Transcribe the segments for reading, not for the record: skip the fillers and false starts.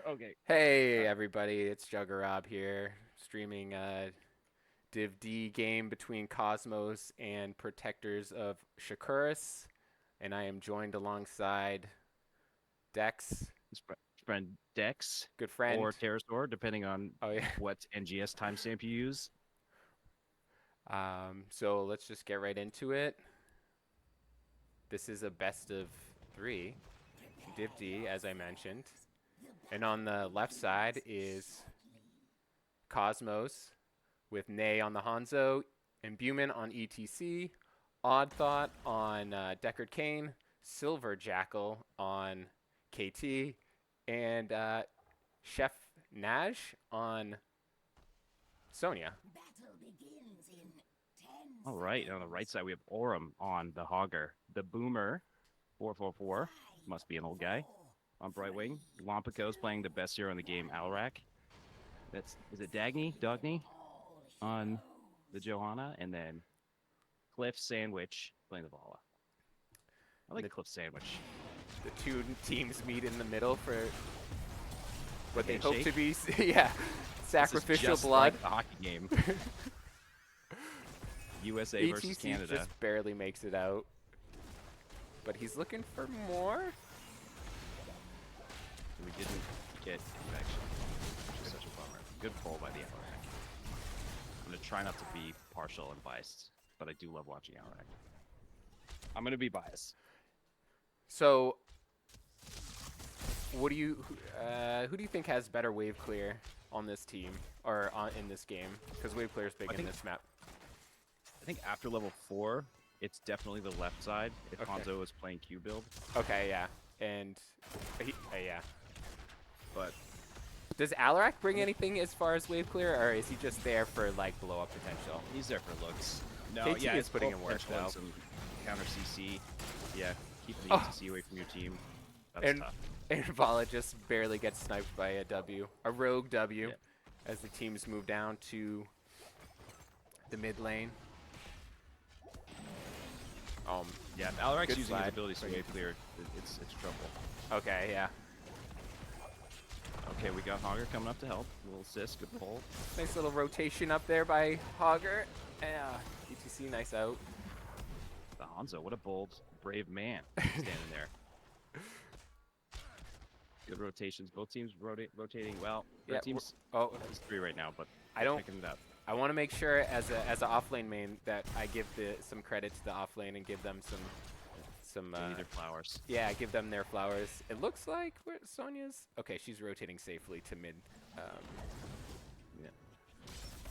Okay. Hey everybody, it's Juggerab here, streaming Div D game between Cosmos and Protectors of Shakuras, and I am joined alongside Dex, His friend Dex good friend. or Pterosaur, depending on Oh yeah. what NGS timestamp you use. So let's just get right into it. This is a best of three, Div D, as I mentioned, and on the left side is Cosmos with Nay on the Hanzo, Imbuement on ETC, Odd Thought on Deckard Cain, Silver Jackal on KT, and Chef Naj on Sonya. All right. On the right side, we have Aurum on the Hogger. The Boomer, 444, must be an old guy. On Brightwing, Lompico's playing the best hero in the game, Alrak. Is it Dagny on the Johanna, and then Cliff Sandwich playing the Vala. I And like Cliff Sandwich. the two teams meet in the middle for The what they hope to handshake. be, yeah, This is sacrificial just blood. like a hockey game. USA versus ETC Canada. just barely makes it out, but he's looking for more. We didn't get infection, which is such a bummer. Good pull by the Alarak. I'm going to try not to be partial and biased, but I do love watching Alarak. I'm going to be biased. So what do you who do you think has better wave clear on this team or in this game? Because wave clear is big I in think this map. I think after level 4, it's definitely the left side if Okay. Hanzo is playing Q build. Okay, yeah, and yeah. But Does Alarak bring anything as far as wave clear, or is he just there for like blow up potential? he's there for looks. No, KT yeah, is it's putting both in work potential and though. some counter CC. Yeah, keeping the Oh, ETC away from your team. That's and tough. and Vala just barely gets sniped by a rogue W, Yeah. as the teams move down to the mid lane. Um, Yeah, if Alarak's good using his slide. abilities to wave clear, it's trouble. Okay, yeah. Okay, we got Hogger coming up to help. A little assist, good pull. Nice little rotation up there by Hogger. Yeah, ETC, nice out. The Hanzo, what a bold, brave man standing there. Good rotations. Both teams rotating well. Their Yeah. team's Oh, is 3 right now, but I they're don't. picking it up. I want to make sure as a offlane main that I give some credit to the offlane and give them some They need their flowers. yeah, give them their flowers. It looks like where Sonya's okay. She's rotating safely to mid um, Yeah. Okay,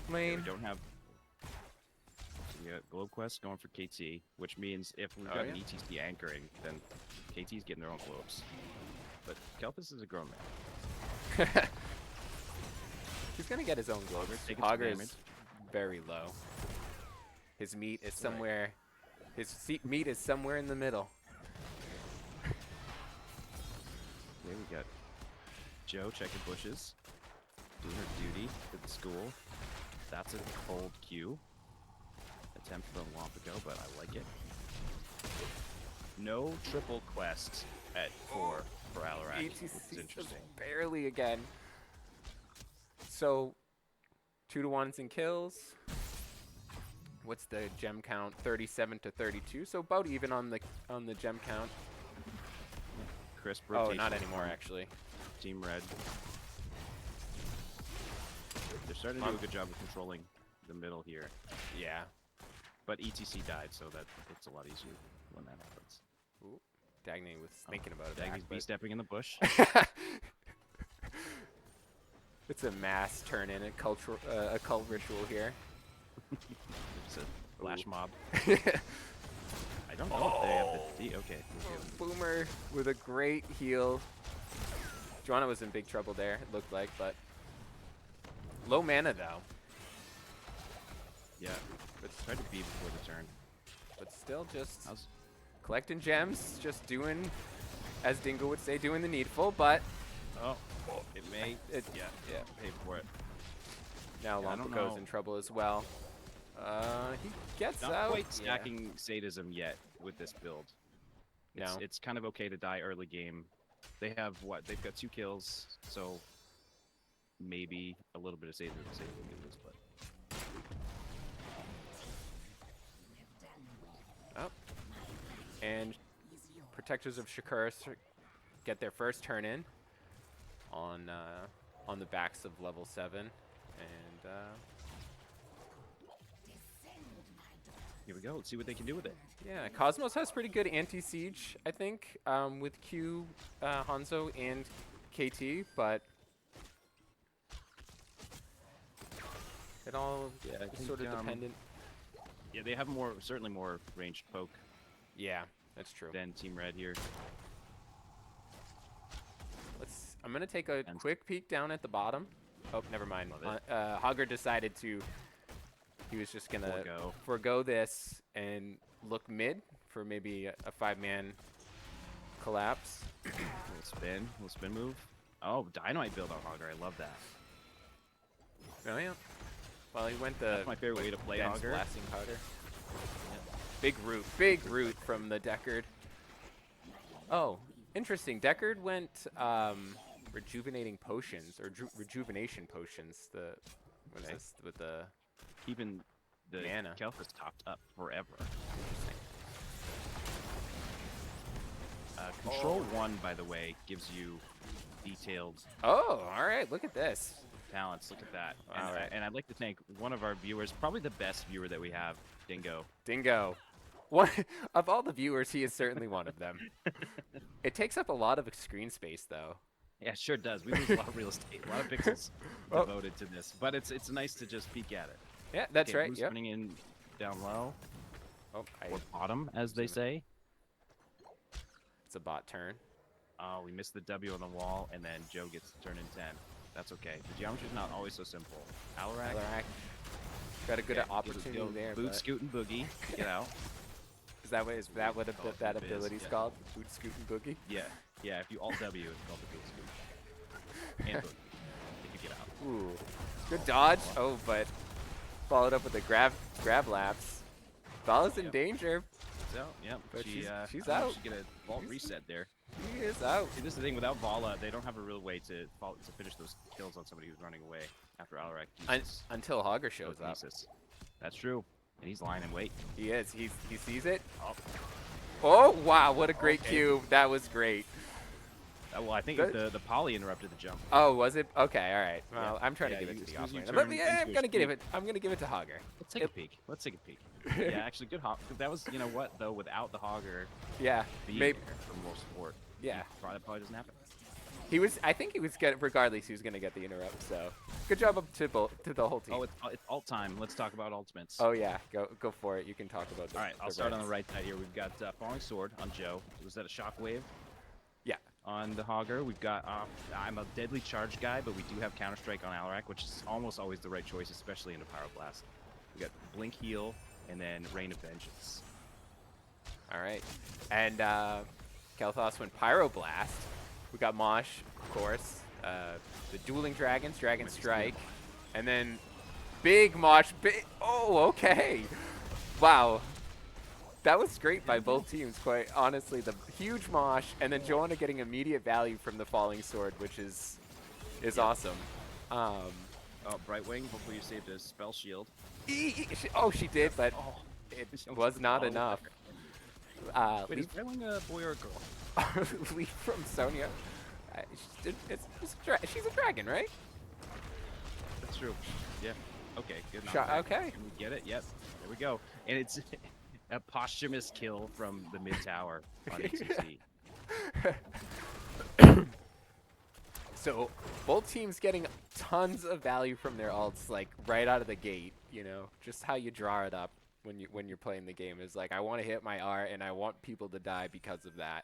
we lane. don't have. So we got Globe Quest going for KT, which means if we've Oh got yeah. an ETC anchoring, then KT's getting their own globes. But Kelpis is a grown man. He's gonna get his own globes. Hogger's taking some Hogger damage. is very low. His meat is Right. somewhere. Meat is somewhere in the middle. Okay, we got Joe checking bushes, doing her duty at the school. That's a cold Q. Attempt from Wampico, but I like it. No triple quest at 4 for Alarak, which is ETC just interesting. barely again. So 2-to-1s in kills. What's the gem count? 37 to 32. So about even on the gem count. Crisp Oh, rotation. not anymore actually. Team Red. They're starting to do a good job of controlling the middle here. Yeah. But ETC died, so that it's a lot easier when that happens. Ooh, Dagny was thinking about it. Dagny's B-stepping in the bush. It's a mass turn in a cult ritual here. It's a flash mob. Oh, I don't know if they have the D. Okay. Boomer with a great heal. Joanna was in big trouble there, it looked like, but low mana though. Yeah, but tried to B before the turn. But still just How's collecting gems, just doing, as Dingo would say, doing the needful, but oh, it may yeah. pay for it. Now Yeah, I don't Lompico's know. in trouble as well. He gets Not out. quite Yeah. stacking sadism yet with this build. No. It's kind of okay to die early game They have what? They've got 2 kills, so maybe a little bit of save this, but Oh, and protectors of Shakuras get their first turn in on the backs of level 7, and here we go. Let's see what they can do with it. yeah, Cosmos has pretty good anti-siege, I think, with Q, Hanzo, and KT, but it all Yeah, I is think, sort of dependent. Yeah, they have certainly more ranged poke Yeah, that's true. than Team Red here. I'm gonna take a And quick peek down at the bottom. Oh, never mind. Love it. Hogger decided he was just gonna forego this and look mid for maybe a 5-man collapse. Little spin move. Oh, dynamite build on Hogger. I love that. Oh yeah. Well, he went the That's my favorite way to play dense Hogger. blasting Hogger. Big root from the Deckard. Oh, interesting. Deckard went rejuvenating potions or rejuvenation potions. What is this with the Keeping the mana? Kelthus topped up forever. Interesting. Control 1, by the way, gives you detailed Oh, all right. Look at this. talents. Look at that. All right. And I'd like to thank one of our viewers, probably the best viewer that we have, Dingo. Dingo. One of all the viewers, he is certainly one of them. It takes up a lot of screen space, though. Yeah, it sure does. We lose a lot of real estate, a lot of pixels Oh. devoted to this. But it's nice to just peek at it. Yeah, that's Okay, right. Blue's Yep. running in down low, Oh, or bottom, as they say. it's a bot turn. Oh, we missed the W on the wall, and then Joe gets to turn in 10. That's okay. The geometry's not always so simple. Alarak. Alarak got a good Okay, opportunity go there. Boot, but scoot, and boogie. Get out. is that what called that Boot Biz, ability's yeah. called? Boot, scoot, and boogie. Yeah, yeah. If you alt W, it's called the boot scoot. And boogie. If you get out. Ooh, good dodge. Oh, but followed up with a grab laps. Bala's in Yep. danger. So, yeah. But she's I out. don't know if she get a vault She's- reset there. He is out. See, this is the thing. Without Vala, they don't have a real way to finish those kills on somebody who's running away after Alarak uses Until Hogger shows up. telekinesis. That's true. And he's lying in wait. He is. He sees it. Oh. Oh, wow. What a great Okay. cube. That was great. Well, I think Good. the poly interrupted the jump. Oh, was it? Okay, all right. Well, Yeah. I'm trying Yeah, to give it you- to as the soon as you offlaner. turn But yeah, into I'm a gonna give streak- it. I'm gonna give it to Hogger. Let's take a peek. Let's take a peek. Yeah, actually, good hop. That was, you know what, though, without the Hogger Yeah, being maybe. there for more support. Yeah, Probably doesn't happen. he was. I think he was regardless. He was gonna get the interrupt. So good job up to the whole team. Oh, it's alt time. Let's talk about ultimates. Oh yeah, go for it. You can talk about. All right, I'll start on the right side here. We've got Falling Sword on Joe. Was that a Shockwave? Yeah. On the Hogger, we've got. I'm a deadly charge guy, but we do have Counter Strike on Alarak, which is almost always the right choice, especially into Pyroblast. We got Blink Heal and then Rain of Vengeance. All right, and Kelthos went Pyroblast. We got Mosh, of course. The Dueling Dragons, Dragon Strike, and then big Mosh. Oh, okay. Wow. That was great by both teams, quite honestly. The huge Mosh, and then Joanna getting immediate value from the Falling Sword, which is awesome. Oh, Brightwing, hopefully you saved a Spell Shield. Oh, she did, but Oh, it she almost was not fell enough. Wait, is Brightwing a boy or a girl? Leap from Sonya. She's a dragon, right? That's true. Yeah. Okay, good. Okay. Can we get it? Yep. There we go. And it's a posthumous kill from the mid tower on ATC. So both teams getting tons of value from their ults, like right out of the gate. You know, just how you draw it up when you're playing the game is like, I want to hit my R and I want people to die because of that.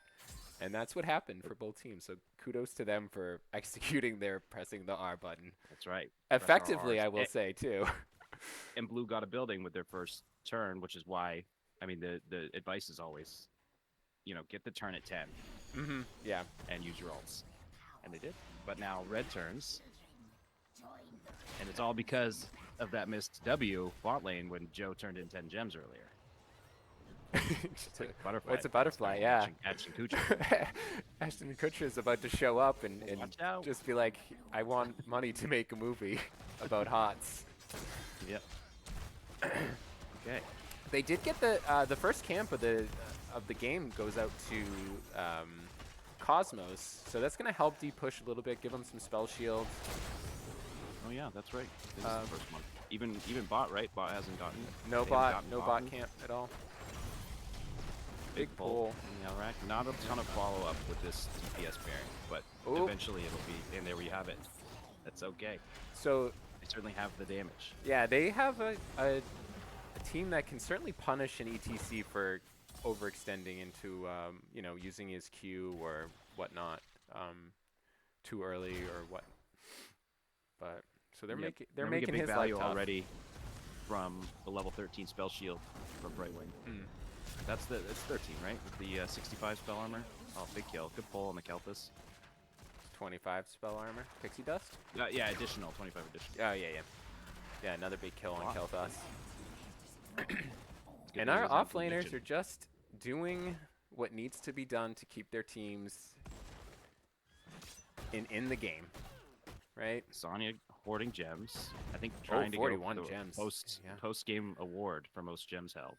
And that's what happened for both teams. So kudos to them for executing their pressing the R button. That's right. Effectively, Press our I Rs. will say, too. And Blue got a building with their first turn, which is why, I mean, the advice is always, get the turn at 10 Mm-hmm. Yeah. and use your ults. And they did. But now Red turns. And it's all because of that missed W bot lane when Joe turned in 10 gems earlier. It's like butterfly What's a effect butterfly? starring Yeah. Ashton Kutcher. Ashton Kutcher is about to show up and Watch out. just be like, I want money to make a movie about HOTS. Yep. Okay. They did get the first camp of the game goes out to Cosmos, so that's gonna help D push a little bit, give him some spell shield. Oh yeah, that's right. This is the first one. Even bot, right? Bot hasn't gotten. No they haven't bot, gotten no bot camp at all. Big pull. in the Alrac. Not a ton of follow up with this DPS pairing, but eventually it'll be. And there we have it. That's okay. So they certainly have the damage. Yeah, they have a team that can certainly punish an ETC for overextending into you know, using his Q or whatnot too early or what. But so they're making big his value life tough. already from the level 13 spell shield from Brightwing. That's 13, right? With the 65 spell armor. Oh, big kill. Good pull on the Kelpus. 25 spell armor. Pixie dust? Yeah, additional. 25 additional. Oh, yeah. Yeah, another big kill on Kelthus. Good And our news, offlaners are just doing what needs to be done to keep their teams in the game, right? Sonya hoarding gems. I think trying to go 41 for the gems. post game award for most gems held.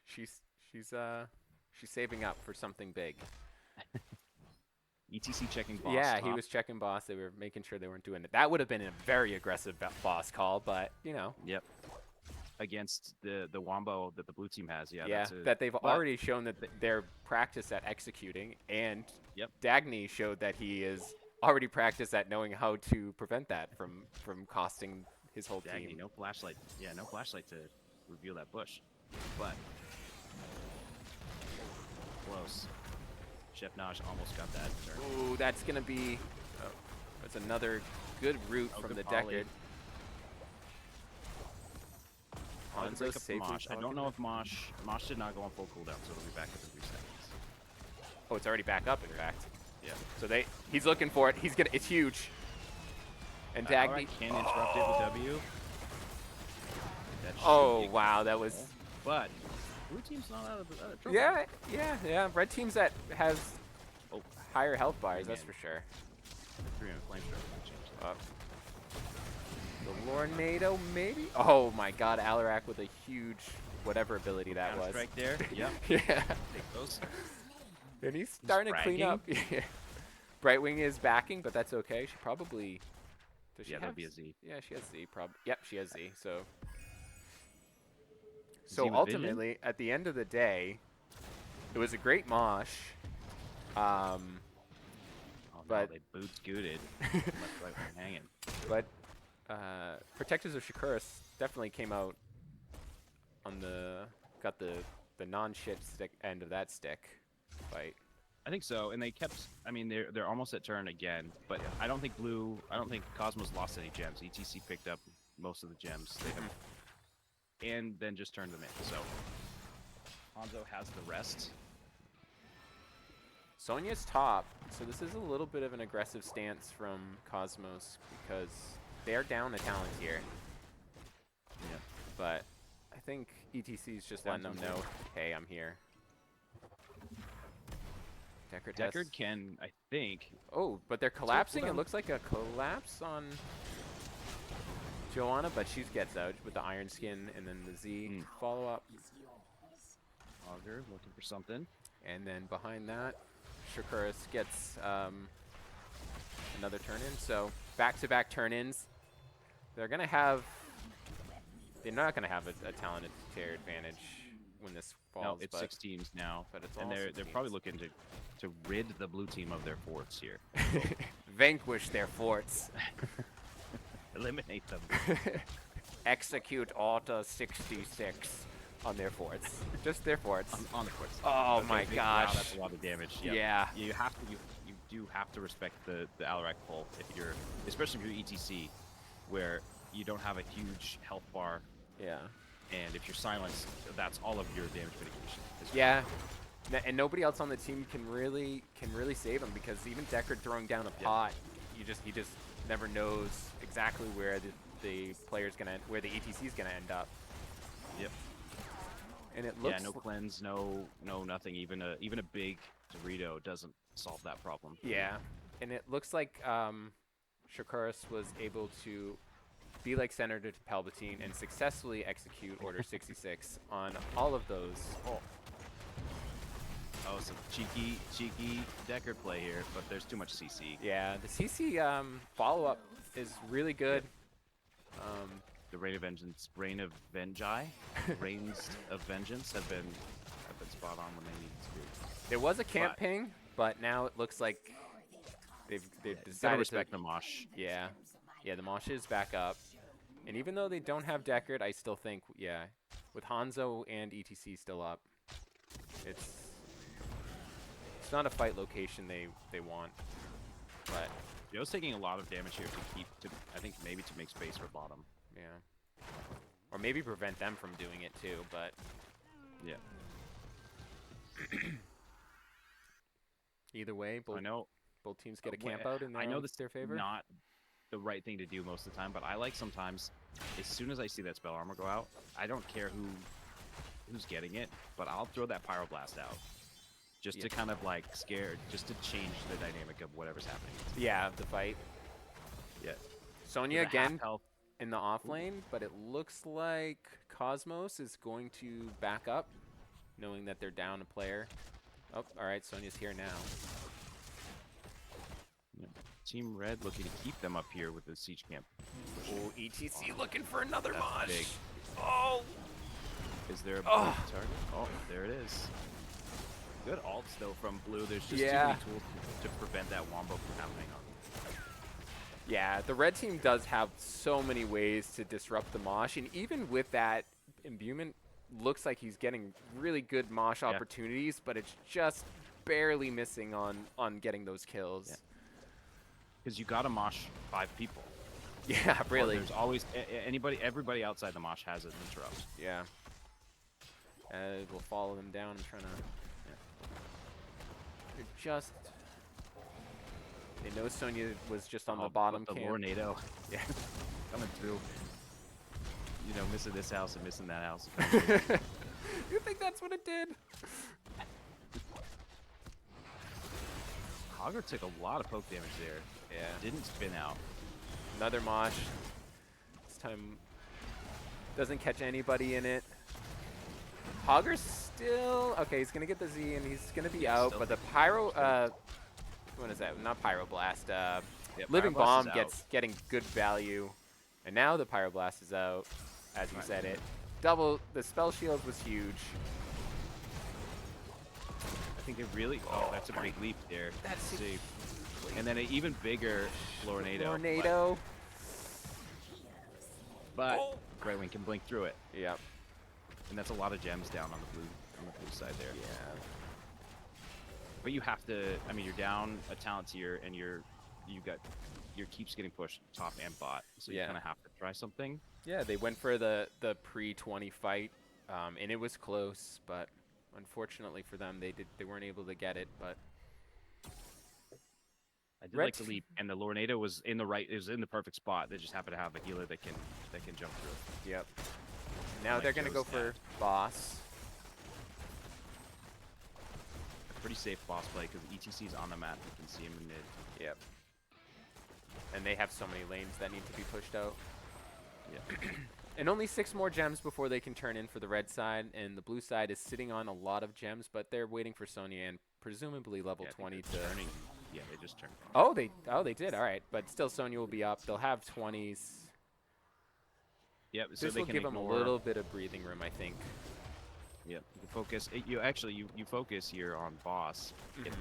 She's saving up for something big. ETC checking boss. Yeah, top. he was checking boss. They were making sure they weren't doing it. That would have been a very aggressive boss call, but you know. Yep. Against the wombo that the blue team has. Yeah. Yeah, that they've already shown that they're practiced at executing, and Dagny showed that he is already practiced at knowing how to prevent that from costing his whole Dagny, team. no flashlight. Yeah, no flashlight to reveal that bush. But close. Chef Naj almost got that turn. Ooh, that's gonna be. Oh, that's another good route from the Deckard. Hanzo safe Mosh. I don't know if Mosh did not go on full cooldown, so it'll be back in 3 seconds. Oh, it's already back up, in fact. Yeah. So he's looking for it. It's huge. And Dagny can interrupt it with W. Oh wow, that was. But blue team's not out of trouble. Yeah. Red teams that has higher health bars, that's for sure. 3-man flamethrower. The Lornado, maybe? Oh my god, Alarak with a huge whatever ability that was. Strike there. Yep. Yeah. Take those. And he's starting to clean up. Brightwing is backing, but that's okay. She probably. Does she have that'd be a Z. Yeah, she has Z. Yep, she has Z. So ultimately, at the end of the day, it was a great mosh. But they boot scooted. Left right hanging. But Protectors of Shakuras definitely came out on got the non-shit stick end of that stick fight. I think so, and they kept. I mean, they're almost at turn again, but I don't think Cosmos lost any gems. ETC picked up most of the gems they have, and then just turned them in. So Hanzo has the rest. Sonya's top, so this is a little bit of an aggressive stance from Cosmos because they're down a talent here. Yeah. But I think ETC's just letting them know, hey, I'm here. Deckard can, I think. Oh, but they're collapsing. It looks like a collapse on Joanna, but she gets out with the Iron Skin and then the Z follow-up. Augur looking for something. And then behind that, Shakuras gets another turn-in. So back-to-back turn-ins. They're not going to have a talented tier advantage when this falls. No, it's 6 teams now, but it's and they're probably looking to rid the blue team of their forts here. Vanquish their forts. Eliminate them. Execute Alta 66 on their forts. Just their forts. On the forts. Oh my gosh. Wow, that's a lot of damage. Yep. Yeah. You do have to respect the Alarak pull especially if you're ETC, where you don't have a huge health bar. Yeah. And if you're silenced, that's all of your damage mitigation. Yeah. And nobody else on the team can really save him because even Deckard throwing down a pot, he just never knows exactly where the player's where the ETC is gonna end up. Yep. And it Yeah, looks no cleanse, no nothing. Even a big Dorito doesn't solve that problem. yeah, and it looks like Shakuras was able to be like Senator Palpatine and successfully execute Order 66 on all of those. Oh. Oh, some cheeky Decker play here, but there's too much CC. Yeah, the CC follow-up is really good. The Rain of Vengeance, Rains of Vengeance have been spot on when they need to be. There was a camp ping, but now it looks like they've decided gotta respect the Mosh. Yeah, the Mosh is back up, and even though they don't have Deckard, I still think with Hanzo and ETC still up, it's not a fight location they want, but Joe's taking a lot of damage here I think maybe to make space for bottom. yeah, or maybe prevent them from doing it too, but yeah. Either way, both teams get a camp out in their favor. Not the right thing to do most of the time, but I like sometimes, as soon as I see that spell armor go out, I don't care who's getting it, but I'll throw that Pyroblast out. Just to kind of like just to change the dynamic of whatever's happening. Yeah, the fight. Yeah. Sonya again in the off lane, but it looks like Cosmos is going to back up, knowing that they're down a player. Oh, all right, Sonya's here now. Yeah. Team Red looking to keep them up here with the siege camp. Oh, ETC looking for another Mosh. Big. Oh! Is there a target? Oh, there it is. Good ults though from Blue. There's just too many tools to prevent that wombo from happening. Yeah, the red team does have so many ways to disrupt the Mosh, and even with that imbuement, looks like he's getting really good Mosh opportunities, but it's just barely missing on getting those kills. Because you gotta Mosh 5 people. Yeah, really. There's always everybody outside the Mosh has an interrupt. Yeah. We'll follow them down. I'm trying to. They're just. They know Sonya was just on the bottom the camp. Tornado. Yeah. Coming through. You know, missing this house and missing that house. You think that's what it did? Hogger took a lot of poke damage there. Yeah. Didn't spin out. Another Mosh. This time doesn't catch anybody in it. Hogger's still okay. He's gonna get the Z and he's gonna be out. But the Pyro, what is that? Not Pyroblast. Living Bomb getting good value, and now the Pyroblast is out. As you said it, double the spell shield was huge. I think it really. Oh, that's a big leap there. That's safe. And then an even bigger Tornado. Tornado. But Brightwing can blink through it. Yep. And that's a lot of gems down on the blue side there. Yeah. But you have to. I mean, you're down a talent tier, and your keeps getting pushed top and bot. So you kind of have to try something. Yeah, they went for the pre-20 fight, and it was close, but unfortunately for them, they weren't able to get it. But I did like the leap, and the Lornado was in the perfect spot. They just happen to have a healer that can jump through. Yep. Now they're gonna go for boss. A pretty safe boss play because ETC's on the map. You can see him in mid. Yep. And they have so many lanes that need to be pushed out. Yeah. And only 6 more gems before they can turn in for the red side, and the blue side is sitting on a lot of gems, but they're waiting for Sonya and presumably level 20 to. Yeah, they just turned. Oh, they did. All right, but still, Sonya will be up. They'll have 20s. Yep. So this they will can give them a little bit of breathing room, I think. Yep. You can focus. You focus here on boss. Get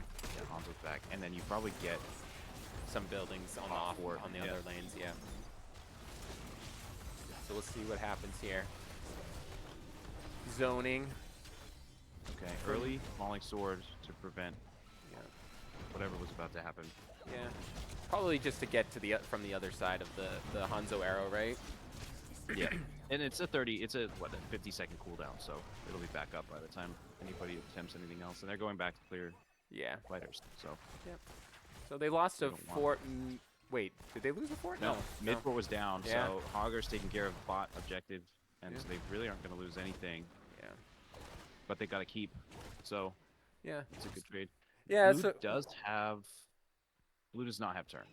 Hanzo's back, and then you probably get some buildings on the other lanes. Yeah. So we'll see what happens here. Zoning. Okay, early falling sword to prevent whatever was about to happen. Yeah, probably just to get to from the other side of the Hanzo arrow, right? Yeah, and it's a 50-second cooldown, so it'll be back up by the time anybody attempts anything else, and they're going back to clear fighters. So. Yep. So they lost a fort. Wait, did they lose a fort? No, mid fort was down, so Hogger's taking care of bot objective. and Yeah. so they really aren't going to lose anything. Yeah. But they got to keep. So Yeah. it's a good trade. Yeah. Blue So does have. Blue does not have turn.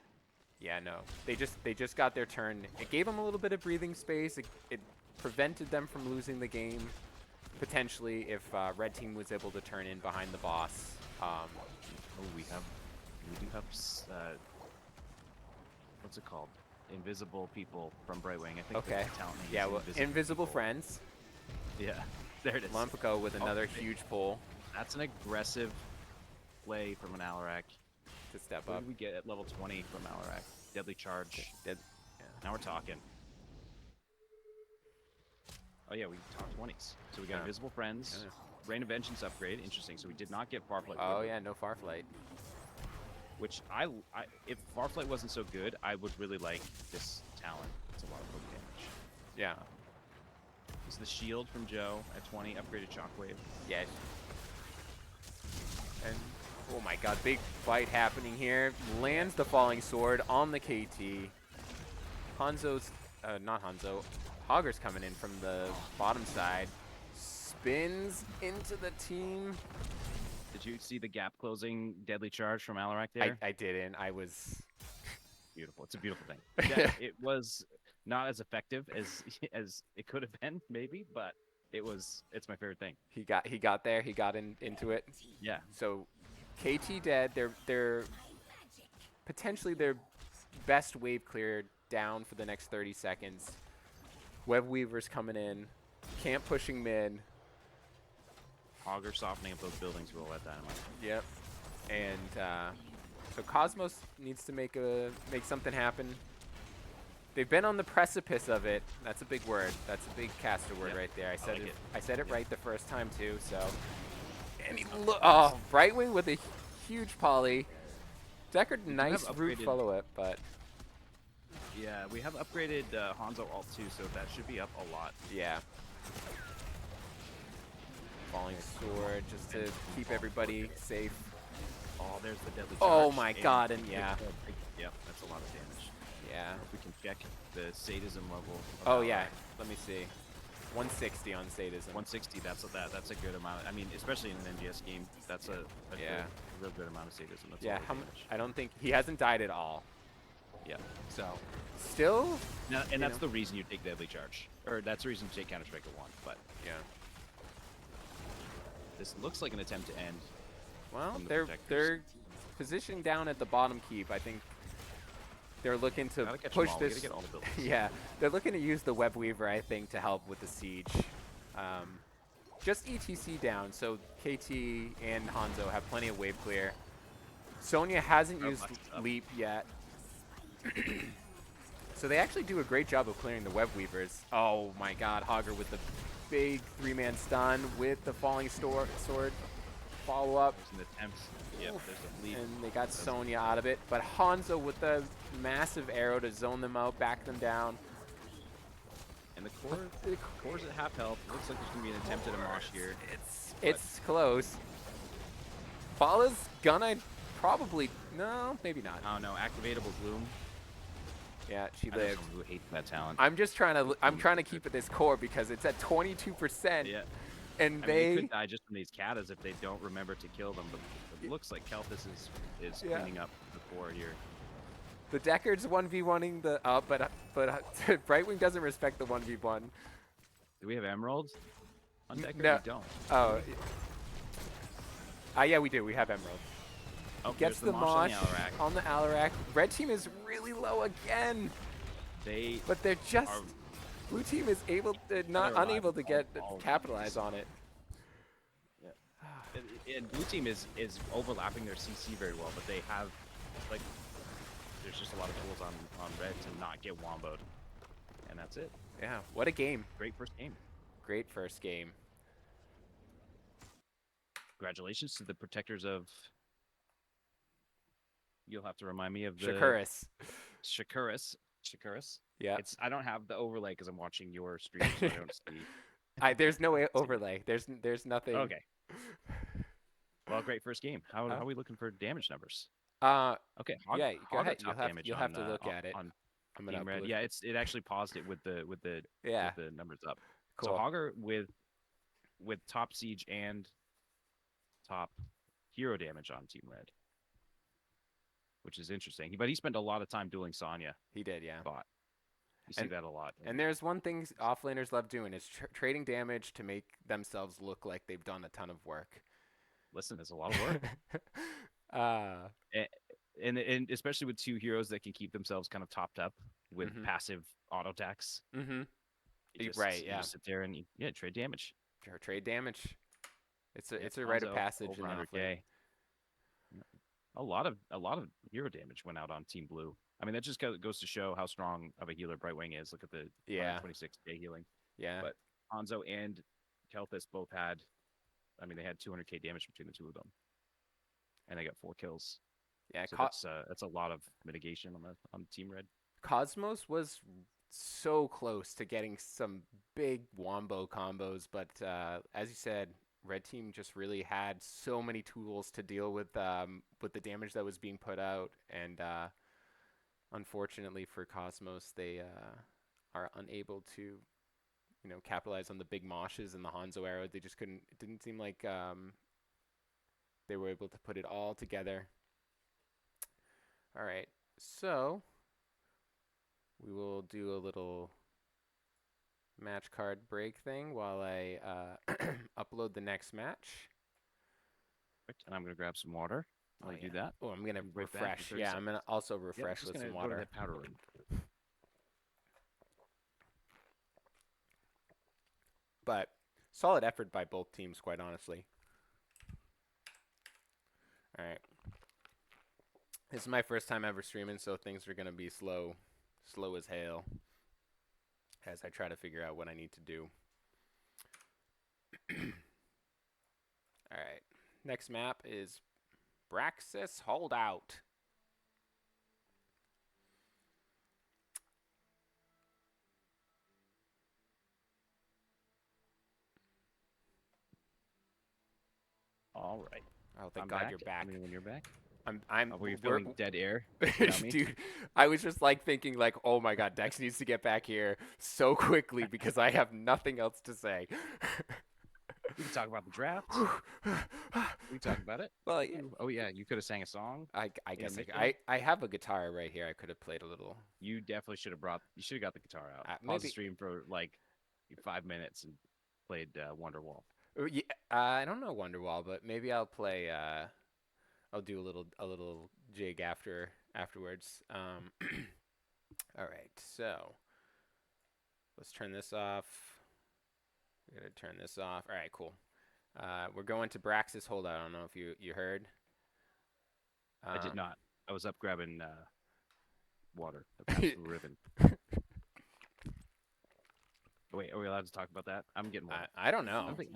yeah, no. They just got their turn. It gave them a little bit of breathing space. It prevented them from losing the game potentially if red team was able to turn in behind the boss. Oh, we do have what's it called? Invisible people from Brightwing. I think the Okay. talent name Yeah, is well, Invisible invisible People. friends. Yeah, there it is. Lumpico with Oh, another huge pull that's an aggressive play from an Alarak. to step What up. did we get at level 20 from Alarak? Deadly Charge. Did, yeah. Now we're talking. Oh yeah, we talked 20s. So we got Invisible Friends, Yeah. Rain of Vengeance upgrade. Interesting. So we did not get Farflight. Oh Really, yeah, no Farflight. which if Farflight wasn't so good, I would really like this talent. It's a lot of poke damage. Yeah. This is the shield from Joe at 20, upgraded Shockwave. Yeah. And oh my god, big fight happening here. Lands the falling sword on the KT. Hanzo's not Hanzo. Hogger's coming in from the bottom side. Spins into the team. Did you see the gap closing Deadly Charge from Alarak there? I didn't. I was Beautiful. It's a beautiful thing. Yeah, it was not as effective as it could have been, maybe, but it's my favorite thing. he got there. He got into it. Yeah. So KT dead. They're potentially their best wave clear down for the next 30 seconds. Web Weaver's coming in. Camp pushing mid. Hogger softening up those buildings will let Dynamite. Yep. And so Cosmos needs to make something happen. They've been on the precipice of it. That's a big word. That's a big caster word right there. I said it right the first time too. So, and oh, Brightwing with a huge poly. Deckard, nice root follow up, but yeah, we have upgraded Hanzo ult too, so that should be up a lot. yeah. Falling sword just to keep everybody safe. Oh, there's the Deadly Charge. Oh my god, and yeah. Yep, that's a lot of damage. Yeah. If we can check the sadism level. Oh yeah. Let me see. 160 on sadism. 160. That's a good amount. I mean, especially in an NGS game, that's a real good amount of sadism. That's yeah. a lot of damage. I don't think he hasn't died at all. Yeah. So, still. Now, and that's the reason you take Deadly Charge, or that's the reason you take Counter Strike at 1. But yeah. this looks like an attempt to end. Well, they're positioning down at the bottom keep. I think they're looking to push this. Get all the buildings. Yeah, they're looking to use the Web Weaver, I think, to help with the siege. Just ETC down, so KT and Hanzo have plenty of wave clear. Sonya hasn't used Leap yet. So they actually do a great job of clearing the Web Weavers. Oh my god, Hogger with the big 3-man stun with the falling sword. Follow up. There's an attempt. Yep, there's a leap. And they got Sonya out of it. But Hanzo with the massive arrow to zone them out, back them down. And the core's at half health. Looks like there's going to be an attempt at a mosh here. It's close. Fala's gonna probably... No, maybe not. Oh no, activatable gloom. Yeah, she I know lived. someone who hates that talent. I'm trying to keep it this core because it's at 22%. Yeah. And they could die just from these katas if they don't remember to kill them, but it looks like Kelthus is cleaning up the core here. The Deckard's 1v1ing the but Brightwing doesn't respect the 1v1. Do we have emeralds on Deckard? No. We don't. Oh. Yeah, we do. We have emerald. Oh, Gets the mosh on the Alarak. Red team is really low again. But they're just... Blue team is unable to capitalize on it. Yeah. And blue team is overlapping their CC very well, but they have there's just a lot of tools on red to not get womboed. And that's it. Yeah, what a game. Great first game. Great first game. Congratulations to the protectors of... You'll have to remind me of the... Shakuras. Yeah. I don't have the overlay because I'm watching your stream, so I don't see. There's no overlay. There's nothing. Okay. Well, great first game. How are we looking for damage numbers? Okay. Yeah, go ahead. Top damage You'll have to look at it. I'm gonna Team Red. upload. Yeah, it actually paused it with Yeah, the numbers up. So cool. Hogger with top siege and top hero damage on Team Red, which is interesting. But he spent a lot of time dueling Sonya He did, yeah. bot. You see And that a lot. and there's one thing offlaners love doing is trading damage to make themselves look like they've done a ton of work. Listen, it's a lot of work. uh, And, and especially with two heroes that can keep themselves kind of topped up with mhm, passive auto attacks, mhm. Right, you yeah. just sit there and yeah, trade damage. Trade damage. Yep, It's a rite of Hanzo passage over in the offlane. 100K. A lot of hero damage went out on Team Blue. I mean, that just goes to show how strong of a healer Brightwing is. Look at the Yeah, 126K healing. yeah, But Hanzo and Kelthus both had, I mean, they had 200K damage between the two of them, and they got 4 kills. yeah. So that's a lot of mitigation on Team Red. Cosmos was so close to getting some big wombo combos, but as you said, Red Team just really had so many tools to deal with the damage that was being put out, and unfortunately for Cosmos, they are unable to, capitalize on the big moshes and the Hanzo arrow. They just couldn't. It didn't seem like they were able to put it all together. All right, so we will do a little match card break thing while I upload the next match. And I'm gonna grab some water Oh while you yeah. do that. Oh, I'm gonna Be right back in refresh. 30 Yeah, I'm gonna seconds. also Yep, refresh just with gonna some go to water. that powder room. But solid effort by both teams, quite honestly. All right. This is my first time ever streaming, so things are gonna be slow as hail, as I try to figure out what I need to do. All right. Next map is Braxis Holdout. All right, Oh, thank I'm God back. you're Let back. me know when you're back. Were you We're, feeling dead air without me? dude, I was just like thinking like, oh my God, Dex needs to get back here so quickly because I have nothing else to say. We can talk about the draft. We can talk about it. Well, Oh yeah, you could have sang a song. I guess Intermission. I have a guitar right here. I could have played a little. You definitely should have brought. You should have got the guitar out. Pause the Maybe stream for like 5 minutes and played Wonderwall. yeah, I don't know Wonderwall, but maybe I'll play. I'll do a little jig afterwards. All right, so let's turn this off. We gotta turn this off. All right, cool. We're going to Braxis Holdout. I don't know if you heard. I did Um, not. I was up grabbing water. The Pabst Blue Ribbon. Wait, are we allowed to talk about that? I'm getting water. I don't I know. don't think.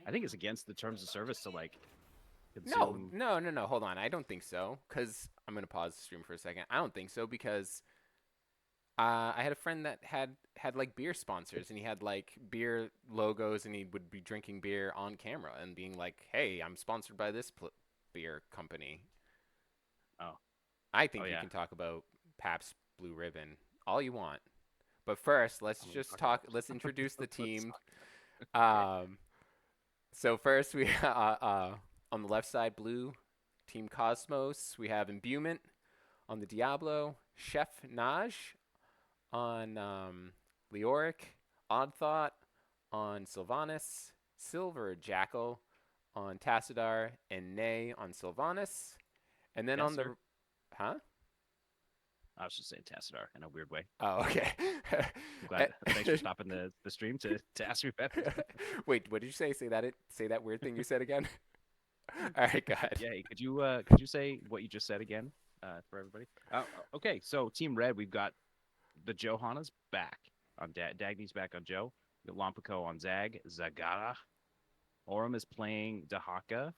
I think it's against the terms of service to like No, consume. no, no, no. Hold on. I don't think so. Cause I'm gonna pause the stream for a second. I don't think so because I had a friend that had like beer sponsors and he had like beer logos and he would be drinking beer on camera and being like, "Hey, I'm sponsored by this beer company." Oh, I oh think you yeah. can talk about Pabst Blue Ribbon all you want, but first let's I'm gonna just talk about talk. Let's introduce the it. Let's team. talk. Okay. Um, so first we on the left side, blue team Cosmos. We have Imbuement on the Diablo, Chef Naj on Leoric, Odd Thought on Sylvanas, Silver Jackal on Tassadar, and Nay on Sylvanas. And then on Yes, sir. the huh? I was just saying Tassadar in a weird way. Oh, okay. I'm glad. Thanks for stopping the stream to ask me about it. Wait, what did you say? Say that weird thing you said again. All right, go ahead. Yeah, hey, could you say what you just said again for everybody? Okay, so Team Red, we've got the Johanna's back on Dagny's back on Joe. We got Lompico on Zag. Zagara. Orem is playing Dahaka.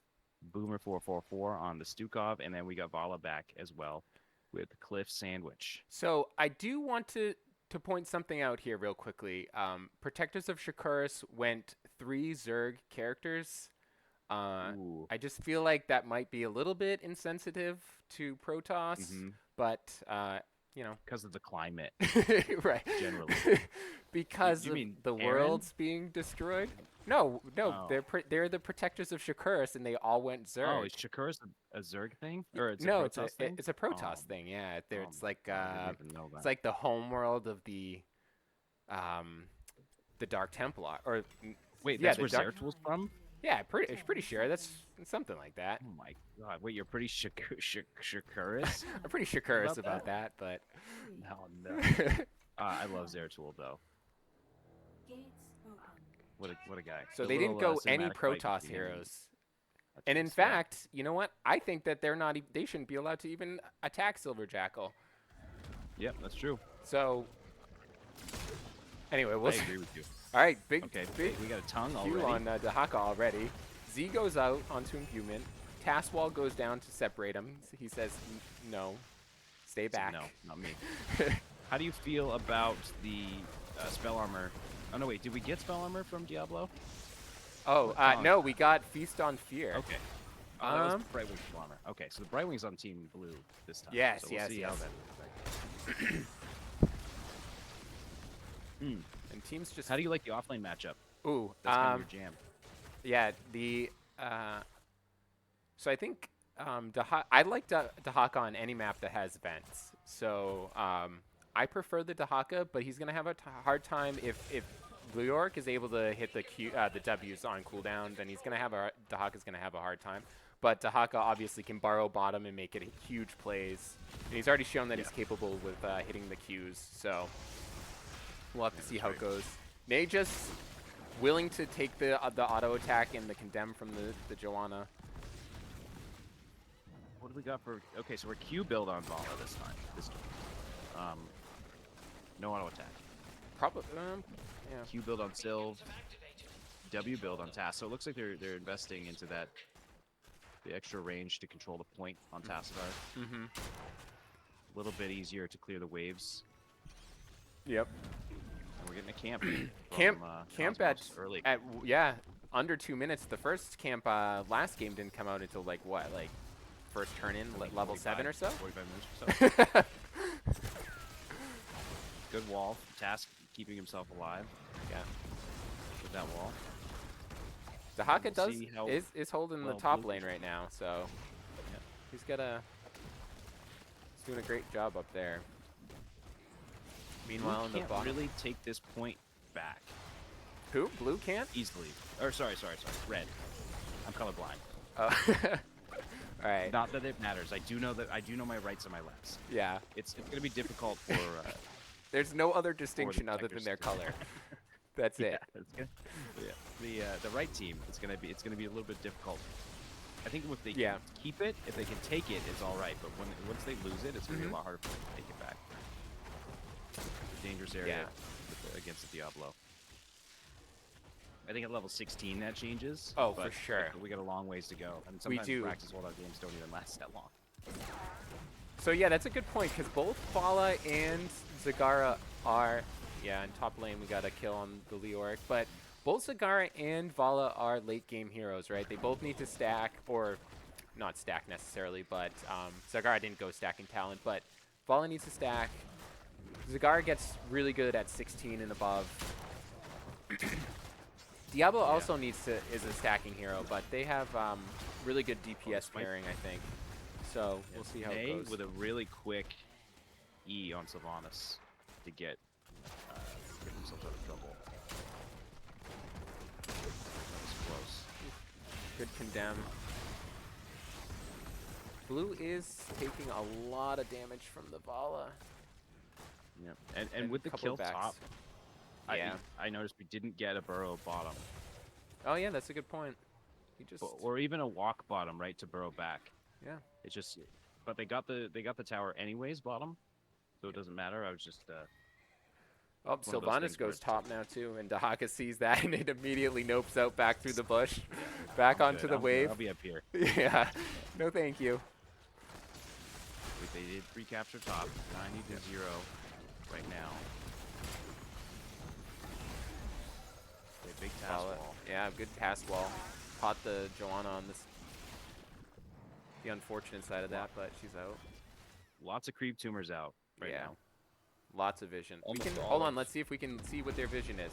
Boomer 444 on the Stukov, and then we got Vala back as well with Cliff Sandwich. So I do want to point something out here real quickly. Protectors of Shakuras went 3 Zerg characters. Ooh. I just feel like that might be a little bit insensitive to Protoss, Mm-hmm. but you know, Because of the climate, right? generally. Because Do you of mean the Aaron? world's being destroyed. No, no, Oh. they're the protectors of Shakuras, and they all went Oh, Zerg. is Shakuras a Zerg thing? Or it's a No, it's a Protoss thing? it's a Oh, Protoss thing. Yeah, there oh it's my like God, I didn't even know it's that. like the home world of um the Dark Templar or Wait, yeah, that's the where Dark. Zeratul from? Yeah, pretty sure that's something like that. Oh my God. Wait, you're pretty Shakuras I'm pretty sure curious about that? about that, but No, no. I love Zeratul though. What a guy. so The they didn't little go any cinematic fight Protoss between him and heroes. And in Jeez, yeah. fact, you know what? I think that they're not. They shouldn't be allowed to even attack Silver Jackal. Yep, that's true. So anyway, we'll I see. agree with you. All right, big Okay, big we got a tongue Q already. on Dahaka already. Z goes out onto imbuement. Tasswall goes down to separate him. He says, "No, stay Said back." no, not me. How do you feel about the spell armor? Oh no, wait, did we get spell armor from Diablo? Oh, Oh, no, we got Feast on Fear. okay. Oh, that was Brightwing spell armor. Okay, so the Brightwing's on Team Blue this time. Yes, so we'll yes, see yes. how that. And teams just. How do you like the offlane matchup? Ooh, That's kind of your jam. yeah, so I think I like Dahaka on any map that has vents. So I prefer the Dahaka, but he's gonna have a hard time if New York is able to hit the W's on cooldown, then Dahaka's gonna have a hard time. But Dahaka obviously can borrow bottom and make it huge plays, and he's already shown that he's capable with hitting the Qs. So we'll have to see how it goes. Nay just willing to take the auto attack and the condemn from the Joanna. What do we got for? Okay, so we're Q build on Vala this time. This game. No auto attack. Probably, yeah. Q build on Sylve. W build on Tass. So it looks like they're investing into that, the extra range to control the point on Tassadar. Mm-hmm. A little bit easier to clear the waves. Yep. And we're getting a camp. Camp early. Yeah, under 2 minutes. The first camp last game didn't come out until like first turn in level 7 or so. 45 minutes or so. Good wall. Task keeping himself alive. Yeah. With that wall. Dahaka is holding the top Blue lane right now, so he's doing a great job up there. Meanwhile, in the bottom, really take this point back. who? Blue can't? Easily. Or sorry. Red. I'm colorblind. Oh. All right. Not that it matters. I do know my rights and my lefts. Yeah. It's gonna be difficult for. There's no other distinction other than protectors their to- color. That's it. It's gonna, the right team. It's gonna be a little bit difficult. I think if they can keep it, if they can take it, it's all right. But once they lose it, it's gonna be a lot harder for them to take it back. Dangerous area against the Diablo. I think at level 16 that changes. Oh, for sure. We got a long ways to go. And sometimes practice holdout games don't even last that long. So yeah, that's a good point, because both Vala and Zagara are... Yeah, in top lane we got a kill on the Leoric, but both Zagara and Vala are late game heroes, right? They both need to stack, or not stack necessarily, but Zagara didn't go stacking talent, but Vala needs to stack. Zagara gets really good at 16 and above. Diablo also is a stacking hero, but they have really good DPS pairing, I think. So we'll see how it goes. With a really quick E on Sylvanas to get themselves out of trouble. That was close. Good condemn. Blue is taking a lot of damage from the Vala. Yeah, and with the kill top, I noticed we didn't get a burrow bottom. Oh yeah, that's a good point. He just or even a walk bottom, right, to burrow back. Yeah. It's just, but they got the tower anyways bottom, so it doesn't matter. I was just. Oh, Sylvanas goes top now too, and Dahaka sees that and it immediately nopes out back through the bush, back onto the wave. I'll be up here. Yeah, no thank you. They did recapture top, 90-0 right now. A big task wall. Yeah, good task wall. Caught the Joanna on the unfortunate side of that, but she's out. Lots of creep tumors out right Yeah. now. Lots of vision. We Almost can all hold on. of- Let's see if we can see what their vision is.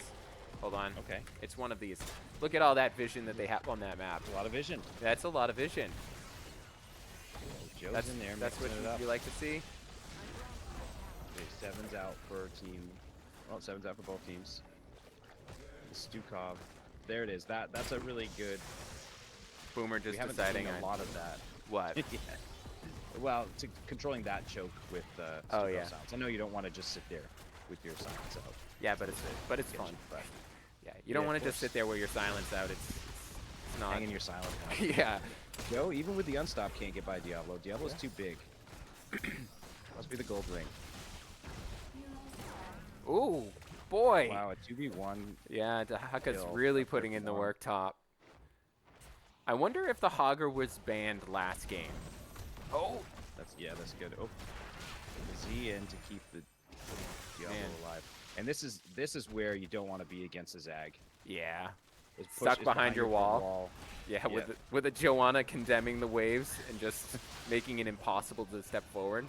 Hold on. Okay. It's one of these. Look at all that vision that they have on that map. A lot of vision. That's a lot of vision. Joe's That's in there. that's what mixing it up. you like to see. Okay, 7's out for team. Well, 7's out for both teams. Stukov. There it is. That's a really good. Boomer We just haven't deciding seen a on lot of that. what. Yeah. Well, controlling that choke with Oh, Stukov yeah. sounds. I know you don't want to just sit there with your silence out. Yeah, but it's fun. But Yeah, you don't Yeah, want of to just course. sit there where your silence out. It's not. hanging your silent. Yeah. Joe, even with the unstop, can't get by Diablo. Diablo's too big. Must be the gold ring. Ooh, boy. Wow, a 2v1. Yeah, Dahaka's Kill. really That's putting in the one. work top. I wonder if the Hogger was banned last game. Oh, That's good. Oh, Z in to keep the Diablo Man. alive. And this is where you don't want to be against a Zag. yeah. It's Stuck it's behind your wall. Yeah, Yeah. with a Joanna condemning the waves and just making it impossible to step forward.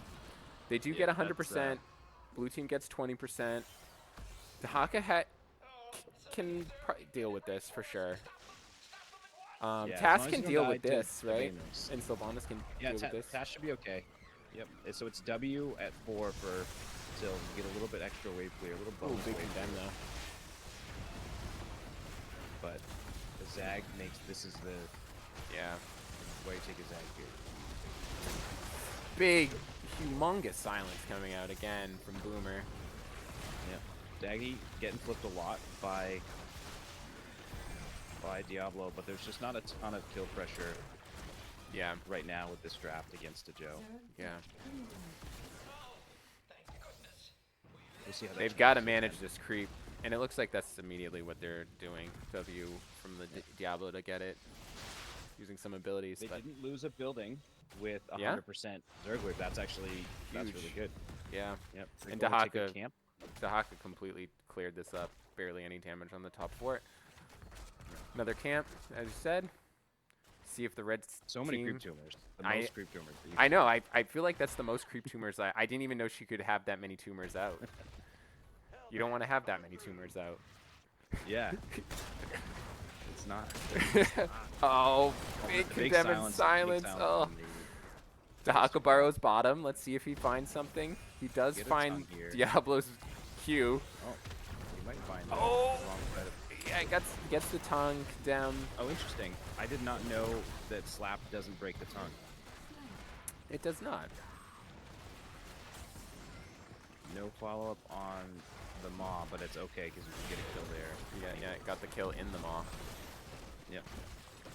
They do get Yeah, 100%. Blue team gets 20%. Dahaka can deal with this for sure. Yeah, as Task long as can you don't deal die with to this, the right? Venus. And Sylvanas can Yeah, deal with this. Tash should be okay. Yep. So it's W at 4 for Syl. You get a little bit extra wave clear, a little Ooh, bonus big wave condemn clear. though. But the Zag makes this is the Yeah. way you take a Zag here. Big, humongous silence coming out again from Boomer. Yeah. Daggy getting flipped a lot by Diablo, but there's just not a ton of kill pressure Yeah. right now with this draft against a Joe. Yeah. We'll see how that They've changes got to again. manage this creep, and it looks like that's immediately what they're doing. W from the Diablo to get it, using some abilities. They But didn't lose a building with 100% Yeah? Zerg wave. That's Huge. really good. yeah, Yep. And They're going to take a Dahaka- camp. Dahaka completely cleared this up. Barely any damage on the top fort. Another camp, as you said. See if the red So many team... creep tumors. The I- most creep tumors. that you I can- know. I feel like that's the most creep tumors. I didn't even know she could have that many tumors out. You don't want to have that many tumors out. Yeah. It's not. Oh, The big condemned silence. Oh. from the- Dahaka borrows bottom. Let's see if he finds something. He does Get a find ton here. Diablo's Q. Oh, you might find the Oh. wrong side of- Yeah, gets the tongue down. Oh, interesting. I did not know that slap doesn't break the tongue. It does not. No follow-up on the Maw, but it's okay because you can get a kill there. Yeah, got the kill in the maw. Yep.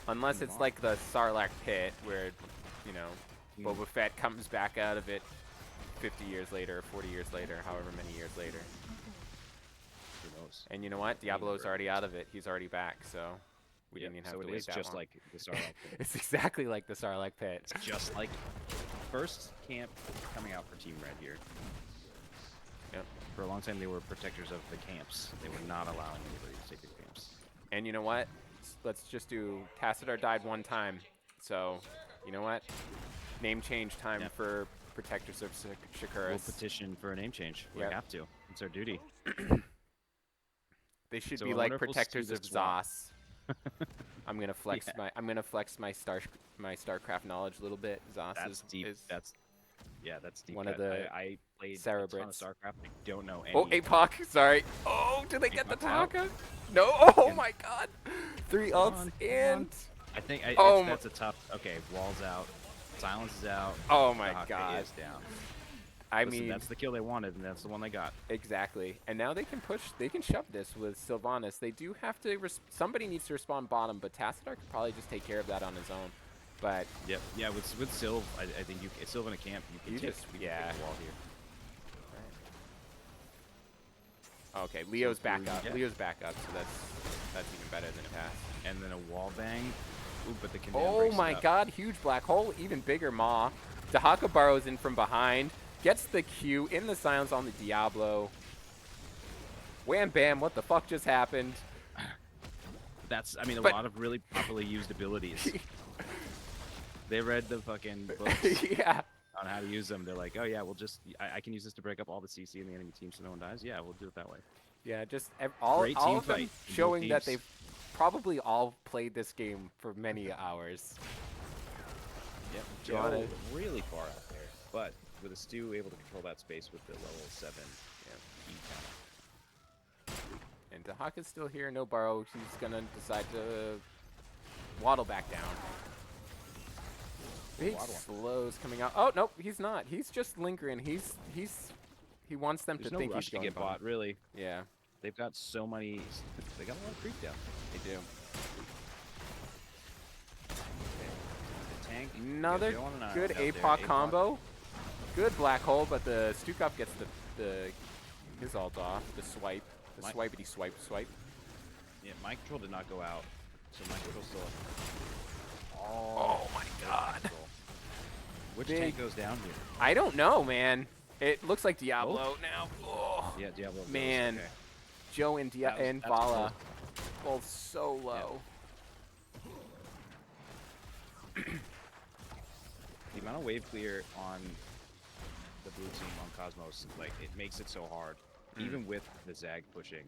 Unless it's Maw. like the Sarlacc pit where, you know, Mm. Boba Fett comes back out of it 50 years later, 40 years later, however many years later. Who knows? And you know what? Diablo's already out of it. He's already back, so we Yep, didn't even have so to it wait is that just long. like the Sarlacc. It's exactly like the Sarlacc pit. It's just like first camp coming out for Team Red here. Yep. For a long time, they were protectors of the camps. They were not allowing anybody to take the camps. And you know what? Let's just do Tassadar died one time. So, you know what? Name change time Yep. for Protectors of Shakuras. We'll petition for a name change. We Yep. have to. It's our duty. They should So be I like wonder if we'll Protectors see of this swap. Zos. I'm gonna flex Yeah. my StarCraft knowledge a little bit. Zos That's is, deep. is That's deep. one of cut. the I played a Cerebrits. ton of StarCraft. I don't know any. Oh, APOC, sorry. Oh, did they get the APOC's out. Taka? No. Oh my God. 3 Come ults on, come and I think Oh that's a tough. Okay, walls out, silence is out. oh my Dahaka God. is down. I Listen, mean, that's the kill they wanted, and that's the one they got. exactly. And now they can push. They can shove this with Sylvanas. They do have to. Somebody needs to respawn bottom, but Tassadar could probably just take care of that on his own. But Yep. Yeah, with Sylv, I think Sylv in a camp, you can You take, just- you can yeah. take the wall here. okay, Leo's back blue, up. yeah. Leo's back up, so that's even better than a pass. And then a wall bang. Ooh, but the condemn Oh breaks it my up. God, huge black hole, even bigger Maw. Dahaka burrows in from behind, gets the Q in the silence on the Diablo. Wham bam, what the fuck just happened? That's, I mean, a But- lot of really properly used abilities. They read the fucking books. Yeah. on how to use them. They're like, oh yeah, we'll just I can use this to break up all the CC in the enemy team so no one dies. Yeah, we'll do it that way. Yeah, just Great all team of them fight in both showing that teams. they've probably all played this game for many hours. Yep, Do you wanna- Joe really far out there, but with a Stu able to control that space with the level 7 key count. And Dahaka's still here, no Burrow. He's gonna decide to waddle back down. Big waddle. slows coming out. Oh nope, he's not. He's just lingering. He wants them There's to no think rush he's to going get bought, really. Yeah, They've got so many. They got a lot of creep down. they do. The tank. Another Joe on an good island out there. APOC combo. Good black hole, but the Stukov gets his ult off. The swipe. The My- swipey swipe. Yeah, mind control did not go out, so mind control still. Oh my god. Control. Which Big- tank goes down here? I don't know, man. It looks like Diablo now. Oh, Yeah, Diablo. goes, man. Okay. Joe and That was- and that was Vala both so low. The amount of wave clear on the blue team on Cosmos, like it makes it so hard, even with the Zag pushing.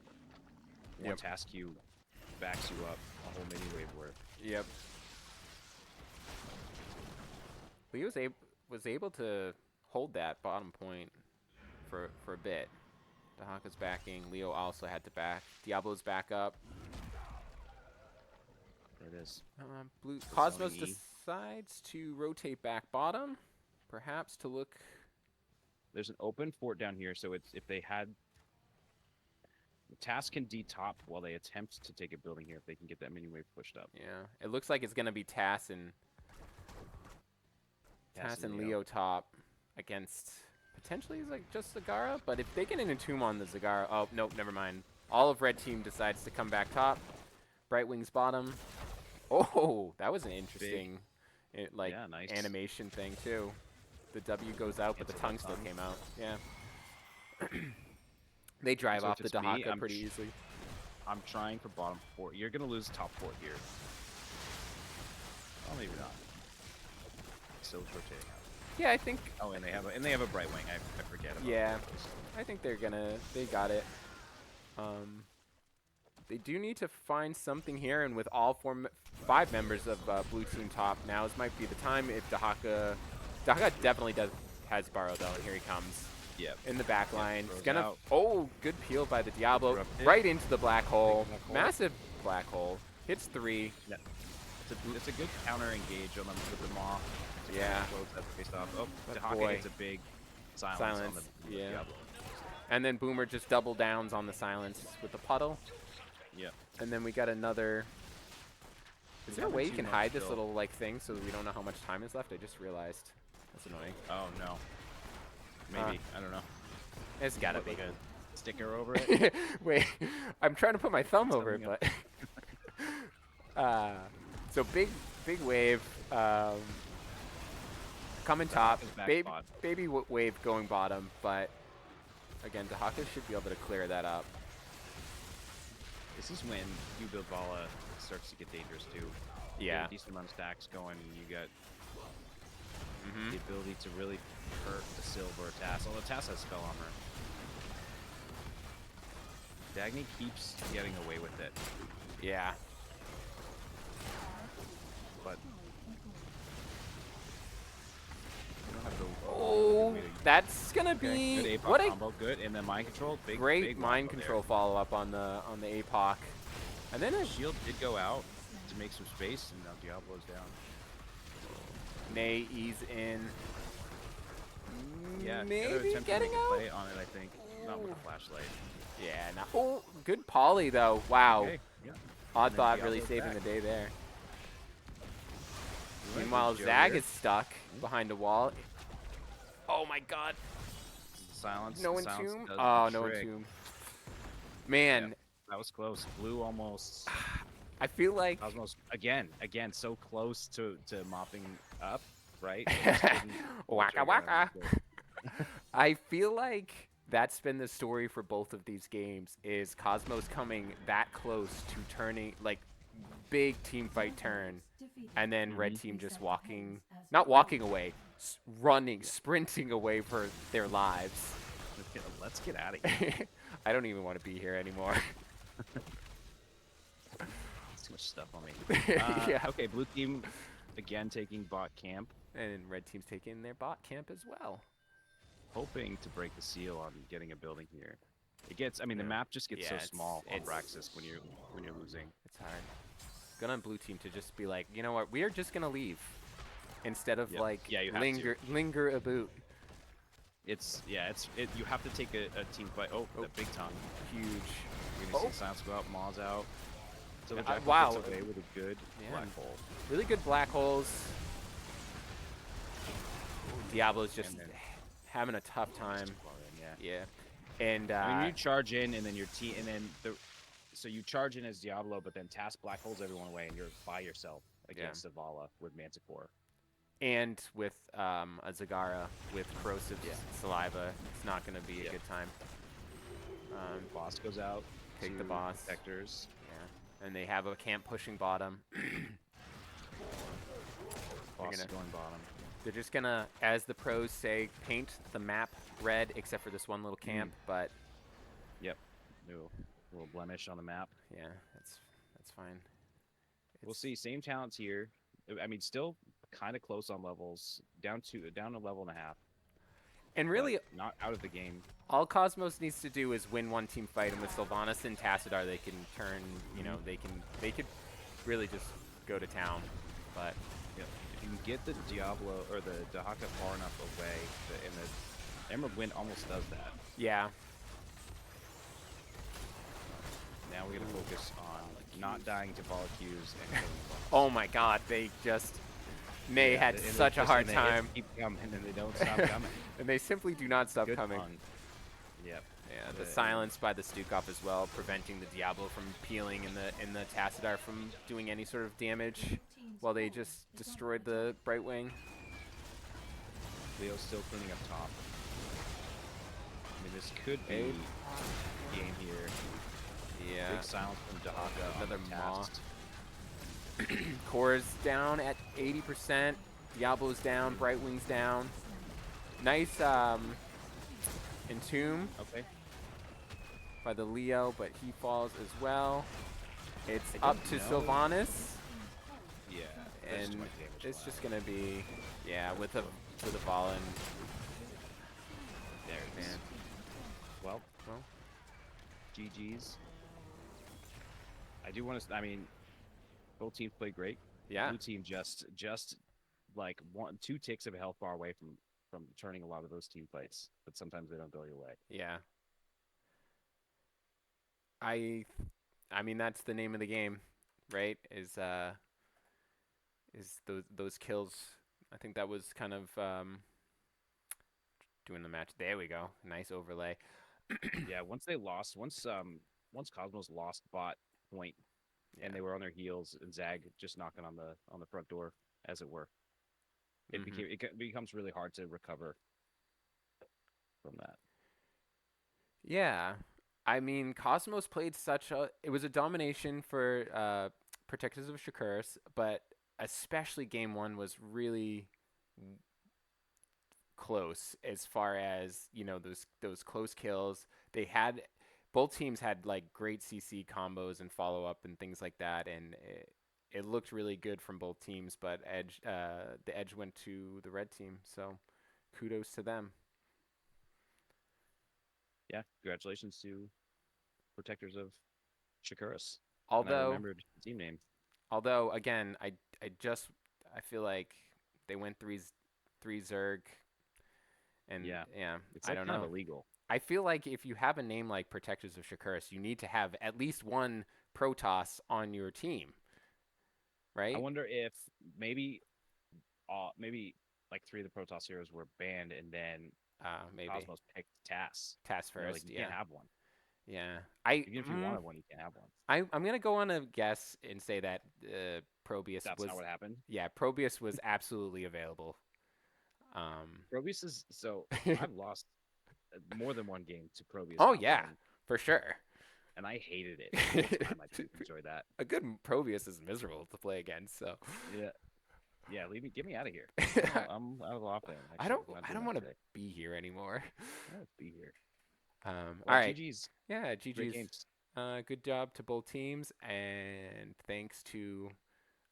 One Yep. task queue backs you up a whole mini wave worth. Yep. He was able to hold that bottom point for a bit. Dahaka's backing. Leo also had to back. Diablo's back up. There it is. Blue Cosmos Sony. decides to rotate back bottom, perhaps to look. There's an open fort down here, so it's if they had. The task can D-top while they attempt to take a building here if they can get that mini wave pushed up. Yeah, it looks like it's gonna be Tass and Leo top against potentially like just Zagara, but if they get an entomb on the Zagara, oh nope, never mind. All of red team decides to come back top. Brightwing's bottom. Oh, that was an interesting, Yeah, nice. animation thing too. The W goes out, but the Cancel that tongue still tongue. came out. Yeah. They drive So off if the it's me, Dahaka I'm pretty easily. I'm trying for bottom fort. You're gonna lose top fort here. Oh, maybe not. Still rotating out. Yeah, I think. Oh, and they have a bright wing. I forget about. Yeah. those. I think they got it. They do need to find something here, and with all 5 members of blue team top, now might be the time. If Dahaka definitely has Burrow though, and here he comes Yeah. in the back line. throws He's gonna. out. Oh, good peel by the Diablo, Interrupted. right into the black hole. black hole. Massive black hole. Hits 3. It's a good counter engage on them with the Maw. Yeah. That's face off. Oh, But Dahaka boy. gets a big silence, on Silence, the yeah. Diablo. And then Boomer just double downs on the silence with the puddle. Yeah. And then we got another. Is there a having way you too can much hide this build. little like thing so that we don't know how much time is left? I just realized. That's annoying. Oh no. Maybe I don't know. It's gotta Put, be. like a sticker over it. Wait, I'm trying to put my thumb over it, Something but. So big wave. Coming top. Dahaka's back Baby, spot. wave going bottom, but again, Dahaka should be able to clear that up. This is when you build Vala starts to get dangerous too. You Yeah. get a decent amount of stacks going. You got Mm-hmm. the ability to really hurt the silver or Tass. Although Tass has spell armor. Dagny keeps getting away with it, Yeah. but you don't have the Oh, way to- that's gonna okay, be good APOC what a combo. Good, and then mind control. great big mind combo control follow up on the APOC, and then there. a Shield did go out to make some space, and now Diablo's down. Nay ease in. Yeah, Maybe attempt to getting make a out. play on it. I think not with a flashlight. Yeah. Now, oh, good poly though. Wow. Okay, yeah. Odd And then thought really Diablo's saving back. the day there. We went Meanwhile, with Joe Zag here. is stuck behind a wall. Oh my God. Silence. No the silence entomb. does Oh, the no trick. entomb. Man, That was close. Blue almost. I feel like Cosmos again, so close to mopping up, right? But just didn't pull the Waka trigger on waka. it. I feel like that's been the story for both of these games is Cosmos coming that close to turning like big team fight turn and then red team just not walking away, running, Yeah. sprinting away for their lives. Let's get out of here. I don't even want to be here anymore. That's too much stuff on me. Yeah. Okay, blue team again taking bot camp, And red team's taking their bot camp as well. hoping to break the seal on getting a building here. It gets, I mean, the Yeah. map just gets so Yeah, small on it's Braxis when you're losing. it's hard. Good on blue team to just be like, you know what, we are just gonna leave instead of Yep. like Yeah, you have to. linger a boot. It's yeah, you have to take a team fight. Oh, Oh, that big tongue. huge. We're gonna see Silence go out, Maws out. So the Jackal Wow. gets away with a good Yeah. black hole. Really good black holes. Diablo's just And then having a tough time. just far in, yeah. Yeah. And I mean, you charge in, and then your team, and then so you charge in as Diablo, but then Task black holes everyone away, and you're by yourself against Zavala with Manticore. and with a Zagara with corrosive saliva, it's not going to be a good time. Boss goes out. Take to the boss. Protectors. Yeah. And they have a camp pushing bottom. Boss is gonna- going bottom. They're just going to, as the pros say, paint the map red except for this one little camp, but Yep. Little blemish on the map. yeah, that's fine. We'll see. Same talents here. I mean, still kind of close on levels. Down a level and a half. And really, but not out of the game. all Cosmos needs to do is win one team fight, and with Sylvanas and Tassadar, they can turn. You know, they could really just go to town. But Yeah. If you can get the Diablo or the Dahaka far enough away, and the Emerald Wind almost does that. yeah, Now we gotta focus on not dying to volley Qs and killing boss. oh my God, they just May had and such a just- hard and they hit- time, Keep coming, and they don't stop coming. and they simply do not stop Good coming. fun. Yep. Yeah, the The- silence by the Stukov as well, preventing the Diablo from peeling and the Tassadar from doing any sort of damage, while they just destroyed the Brightwing. Leo's still cleaning up top. I mean, this could be Abe. game here. Yeah. Big silence from Dahaka. Another on the Maw. Tast. Core's down at 80%. Diablo's down. Brightwing's down. Nice Entomb Okay. by the Leo, but he falls as well. It's I up to don't know. Sylvanas, Yeah. that's too and much damage it's left. just gonna be, yeah, with a Fallen. There it is. Man. Well, Well, GG's. I do want to. I mean, both teams played great. yeah. Blue team just like 2 ticks of a health bar away from turning a lot of those team fights, but sometimes they don't go your way. Yeah. I mean that's the name of the game, right? Is those kills. I think that was kind of doing the match. There we go. Nice overlay. Yeah, once Cosmos lost bot point and they were on their heels and Zag just knocking on the front door, as it were. Mhm. It becomes really hard to recover from that. Yeah. I mean, Cosmos played it was a domination for Protectors of Shakuras, but especially game 1 was really close as far as, you know, those close kills. Both teams had like great CC combos and follow up and things like that, and it looked really good from both teams, but the edge went to the red team, so kudos to them. Yeah, congratulations to Protectors of Shakuras. And I Although remembered the team name. again, I feel like they went three Zerg, and Yeah. It's I like don't kind know. of illegal. I feel like if you have a name like Protectors of Shakuras, you need to have at least one Protoss on your team, right? I wonder if maybe like 3 of the Protoss heroes were banned, and then Maybe Cosmos picked TAS. Task And they're first. like, you Yeah, can't have one. yeah. Even if you wanted one, you can't have one. I'm gonna go on a guess and say that Probius That's was. not what happened. Yeah, Probius was absolutely available. Probius is so I've lost more than one game to Probius. Oh not yeah, one, for sure. and I hated it. The whole time I didn't enjoy that. A good Probius is miserable to play against. So Yeah. Yeah, leave me. Get me out of here. I was off there. I Actually, don't I'm not I doing don't that want to today. be here anymore. Let's be here. All Well, right. GG's. Yeah, Great GG's. games. Good job to both teams, and thanks to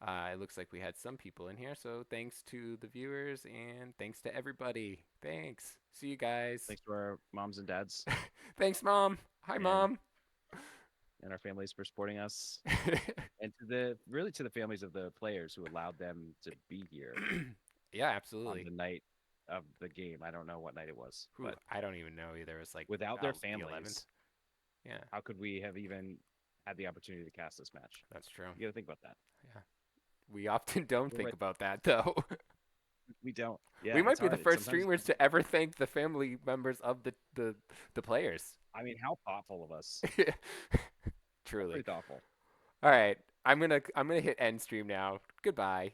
it looks like we had some people in here, so thanks to the viewers and thanks to everybody. Thanks. See you guys. Thanks to our moms and dads Thanks, Mom. Hi, and Mom. our families for supporting us, and to the really to the families of the players who allowed them to be here Yeah, on absolutely. the night of the game. I don't know what night it was, Whew, but I don't even know either. It was like without their the 11th. families, Yeah, how could we have even had the opportunity to cast this match? that's true. You got to think about that. Yeah. We often don't We're think right. about that though. We don't. We Yeah, it's might be the hard. It's first sometimes. streamers to ever thank the family members of the players. I mean, how thoughtful of us. That's Truly. pretty thoughtful. All right. I'm gonna hit end stream now. Goodbye.